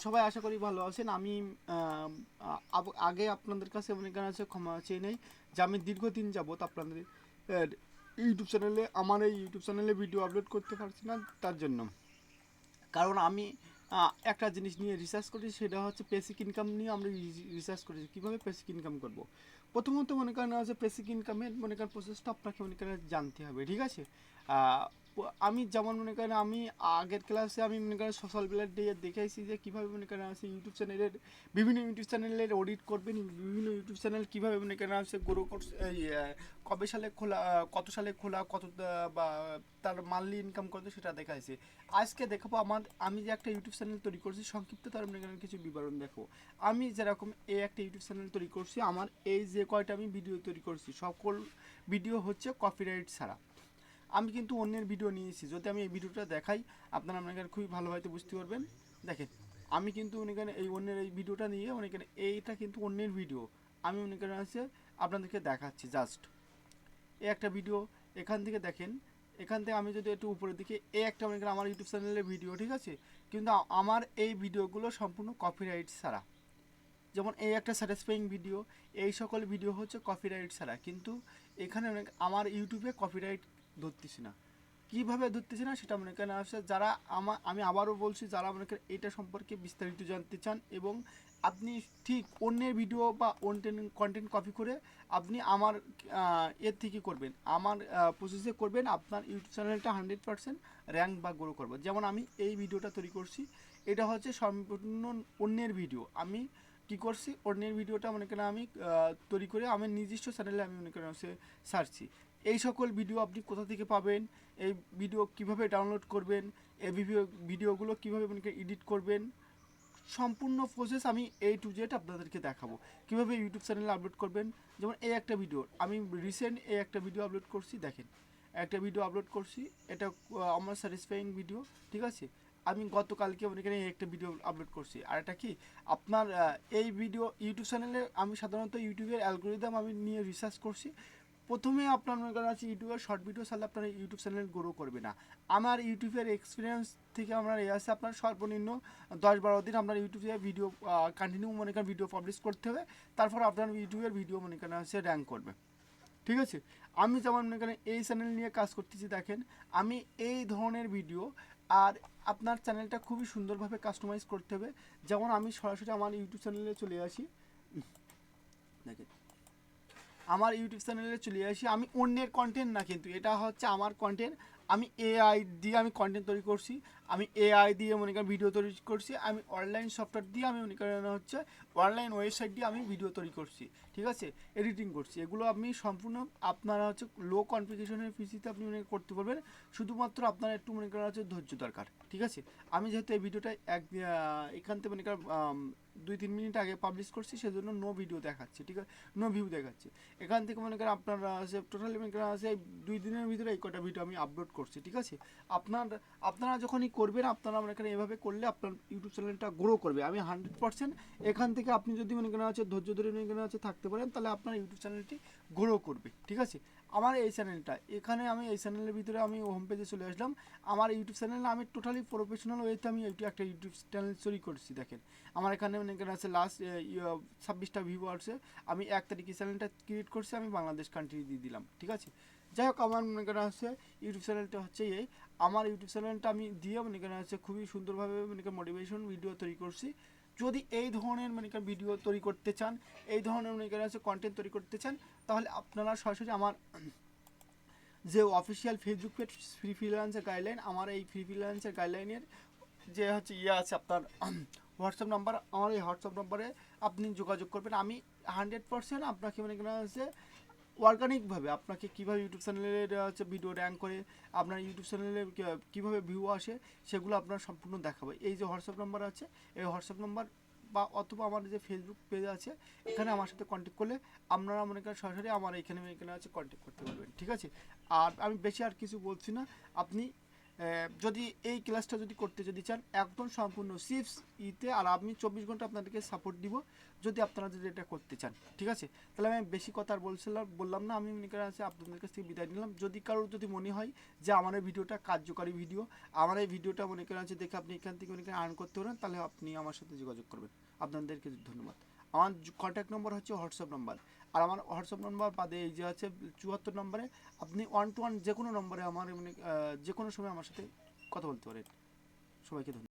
সবাই আশা করি ভালো আছেন। আমি আগে আপনাদের কাছে মনে করেন আছে ক্ষমা চেয়ে নেই যে আমি দীর্ঘদিন যাবত আপনাদের ইউটিউব চ্যানেলে আমার এই ইউটিউব চ্যানেলে ভিডিও আপলোড করতে পারছি না তার জন্য। কারণ আমি একটা জিনিস নিয়ে রিসার্চ করি, সেটা হচ্ছে বেসিক ইনকাম নিয়ে আমরা রিসার্চ করেছি কীভাবে বেসিক ইনকাম করব। প্রথমত মনে করেন যে বেসিক ইনকামের মনে করেন প্রসেসটা আপনাকে মনে করেন জানতে হবে, ঠিক আছে। আমি যেমন মনে করেন আমি আগের ক্লাসে আমি মনে করেন সোশ্যাল মিডিয়া দিয়ে দেখেছি যে কীভাবে মনে করেন আছে ইউটিউব চ্যানেলের বিভিন্ন ইউটিউব চ্যানেলের অডিট করবেন, বিভিন্ন ইউটিউব চ্যানেল কীভাবে মনে করেন আছে গ্রো করছে, এই কবে সালে খোলা, কত সালে খোলা, কত বা তার মান্থলি ইনকাম কত সেটা দেখাইছে। আজকে দেখাবো আমি যে একটা ইউটিউব চ্যানেল তৈরি করছি, সংক্ষিপ্ত তার মনে করেন কিছু বিবরণ দেখো। আমি যেরকম এই একটা ইউটিউব চ্যানেল তৈরি করছি, আমার এই যে কয়টা আমি ভিডিও তৈরি করছি সকল ভিডিও হচ্ছে কপিরাইট ছাড়া। আমি কিন্তু অন্যের ভিডিও নিয়েছি, যদি আমি এই ভিডিওটা দেখাই আপনারা মনে করেন খুবই ভালোভাবে বুঝতে পারবেন। দেখেন আমি কিন্তু মনে করেন এই অন্যের এই ভিডিওটা নিয়ে মনে করেন এইটা কিন্তু অন্যের ভিডিও আমি মনে করেন আছে আপনাদেরকে দেখাচ্ছি। জাস্ট এই একটা ভিডিও, এখান থেকে দেখেন, এখান থেকে আমি যদি একটু উপরের দিকে এই একটা মনে করেন আমার ইউটিউব চ্যানেলের ভিডিও, ঠিক আছে। কিন্তু আমার এই ভিডিওগুলো সম্পূর্ণ কপিরাইট ছাড়া। যেমন এই একটা স্যাটিসফাইং ভিডিও, এই সকল ভিডিও হচ্ছে কপিরাইট ছাড়া, কিন্তু এখানে অনেক আমার ইউটিউবে কপিরাইট ধরতেছি না। কীভাবে ধরতেছি না সেটা মনে করেন আসছে যারা আমি আবারও বলছি, যারা মনে করেন এটা সম্পর্কে বিস্তারিত জানতে চান এবং আপনি ঠিক অন্যের ভিডিও বা কন্টেন্ট কপি করে আপনি আমার এর থেকে করবেন, আমার প্রসেসে করবেন, আপনার ইউটিউব চ্যানেলটা 100% র্যাঙ্ক বা গ্রো করবে। যেমন আমি এই ভিডিওটা তৈরি করছি, এটা হচ্ছে সম্পূর্ণ অন্যের ভিডিও। আমি কী করছি, অন্যের ভিডিওটা মনে করেন আমি তৈরি করে আমার নিজস্ব চ্যানেলে আমি মনে করেন ছাড়ছি। এই সকল ভিডিও আপনি কোথা থেকে পাবেন, এই ভিডিও কিভাবে ডাউনলোড করবেন, এই ভিডিওগুলো কীভাবে মনে করেন এডিট করবেন, সম্পূর্ণ প্রসেস আমি A to Z আপনাদেরকে দেখাবো। কীভাবে ইউটিউব চ্যানেলে আপলোড করবেন। যেমন এই একটা ভিডিও আমি রিসেন্ট এই একটা ভিডিও আপলোড করছি, দেখেন একটা ভিডিও আপলোড করছি, এটা আমার স্যাটিসফাইং ভিডিও, ঠিক আছে। আমি গতকালকে মনে করেন একটা ভিডিও আপলোড করছি। আর এটা কি আপনার এই ভিডিও ইউটিউব চ্যানেলে আমি সাধারণত ইউটিউবের অ্যালগোরিদম আমি নিয়ে রিসার্চ করছি। প্রথমে আপনার মনে করেন আছে ইউটিউবের শর্ট ভিডিও ছাড়লে আপনার ইউটিউব চ্যানেল গ্রো করবে না। আমার ইউটিউবের এক্সপিরিয়েন্স থেকে আমরা এই আছে আপনার সর্বনিম্ন 10-12 দিন আপনার ইউটিউবে ভিডিও কন্টিনিউ মনে করেন ভিডিও পাবলিশ করতে হবে, তারপর আপনার ইউটিউবের ভিডিও মনে করেন আছে র্যাঙ্ক করবে, ঠিক আছে। আমি যেমন মনে করেন এই চ্যানেল নিয়ে কাজ করতেছি, দেখেন আমি এই ধরনের ভিডিও, আর আপনার চ্যানেলটা খুবই সুন্দরভাবে কাস্টমাইজ করতে হবে। যেমন আমি সরাসরি আমার ইউটিউব চ্যানেলে চলে আসি, দেখেন আমার ইউটিউব চ্যানেলে চলে আসি, আমি অন্যের কন্টেন্ট না, কিন্তু এটা হচ্ছে আমার কন্টেন্ট। আমি এআই দিয়ে আমি কন্টেন্ট তৈরি করছি, আমি এআই দিয়ে মনে করেন ভিডিও তৈরি করছি, আমি অনলাইন সফটওয়্যার দিয়ে আমি মনে করেন হচ্ছে অনলাইন ওয়েবসাইট দিয়ে আমি ভিডিও তৈরি করছি, ঠিক আছে, এডিটিং করছি। এগুলো আপনি সম্পূর্ণ আপনারা হচ্ছে লো কনফিগারেশনের পিসিতে আপনি মনে করতে পারবেন, শুধুমাত্র আপনার একটু মনে করেন হচ্ছে ধৈর্য দরকার, ঠিক আছে। আমি যেহেতু এই ভিডিওটা এখান থেকে মনে করেন 2-3 মিনিট আগে পাবলিশ করছি, সেজন্য নো ভিডিও দেখাচ্ছে, ঠিক আছে, নো ভিউ দেখাচ্ছে। এখান থেকে মনে করেন আপনার টোটালি মনে করেন আছে 2 দিনের ভিতরে এই কটা ভিডিও আমি আপলোড করছি, ঠিক আছে। আপনারা যখনই করবেন, আপনারা মনে করেন এভাবে করলে আপনার ইউটিউব চ্যানেলটা গ্রো করবে। আমি 100% এখান থেকে আপনি যদি মনে করেন হচ্ছে ধৈর্য ধরে মনে করেন হচ্ছে থাকতে পারেন, তাহলে আপনার ইউটিউব চ্যানেলটি গ্রো করবে, ঠিক আছে। আমার এই চ্যানেলটা, এখানে আমি এই চ্যানেলের ভিতরে আমি হোম পেজে চলে আসলাম। আমার ইউটিউব চ্যানেলে আমি টোটালি প্রফেশনাল ওয়েতে আমি একটা ইউটিউব চ্যানেল তৈরি করছি, দেখেন আমার এখানে মনে করেন আছে লাস্ট 26টা ভিউ আসছে। আমি 1 তারিখে চ্যানেলটা ক্রিয়েট করছি, আমি বাংলাদেশ কান্ট্রি দিয়ে দিলাম, ঠিক আছে। যাই হোক, আমার মনে করেন হচ্ছে ইউটিউব চ্যানেলটা হচ্ছে এই, আমার ইউটিউব চ্যানেলটা আমি দিয়ে মনে করেন হচ্ছে খুবই সুন্দরভাবে মনে করেন মোটিভেশন ভিডিও তৈরি করছি। যদি এই ধরনের মনে করেন ভিডিও তৈরি করতে চান, এই ধরনের মনে করেন হচ্ছে কন্টেন্ট তৈরি করতে চান, তাহলে আপনারা সরাসরি আমার যে official Facebook page free freelancer guideline, আমার এই ফ্রি ফ্রিল্যান্সার গাইডলাইনের যে হচ্ছে আছে আপনার হোয়াটসঅ্যাপ নাম্বার, আমার এই হোয়াটসঅ্যাপ নাম্বারে আপনি যোগাযোগ করবেন। আমি 100% আপনাকে মনে করেন হচ্ছে অর্গানিকভাবে আপনাকে কীভাবে ইউটিউব চ্যানেলের হচ্ছে ভিডিও র্যাঙ্ক করে, আপনার ইউটিউব চ্যানেলে কীভাবে ভিউ আসে, সেগুলো আপনার সম্পূর্ণ দেখাবে। এই যে হোয়াটসঅ্যাপ নাম্বার আছে, এই হোয়াটসঅ্যাপ নাম্বার বা অথবা আমার যে ফেসবুক পেজ আছে, এখানে আমার সাথে কন্ট্যাক্ট করলে আপনারা মনে করেন সরাসরি আমার এখানে আছে কন্ট্যাক্ট করতে পারবেন, ঠিক আছে। আর আমি বেশি আর কিছু বলছি না, আপনি যদি এই ক্লাসটা যদি করতে যদি চান একদম সম্পূর্ণ সিপস ইতে, আর আমি 24 ঘন্টা আপনাদেরকে সাপোর্ট দিব যদি আপনারা যদি এটা করতে চান, ঠিক আছে? তাহলে আমি বেশি কথা আর বললাম না, আমি মনে করেন আছে আপনাদের কাছ থেকে বিদায় নিলাম। যদি কারোর যদি মনে হয় যে আমার এই ভিডিওটা কার্যকারী ভিডিও, আমার এই ভিডিওটা মনে করেন আছে দেখে আপনি এখান থেকে মনে করেন আর্ন করতে পারেন, তাহলে আপনি আমার সাথে যোগাযোগ করবেন। আপনাদেরকে ধন্যবাদ। আমার কন্ট্যাক্ট নম্বর হচ্ছে হোয়াটসঅ্যাপ নাম্বার, আর আমার হোয়াটসঅ্যাপ নাম্বার বাদে এই যে আছে 74 নম্বরে আপনি 1 to 1 যে কোনো নম্বরে আমার মানে যে কোনো সময় আমার সাথে কথা বলতে পারেন। সবাইকে ধন্যবাদ।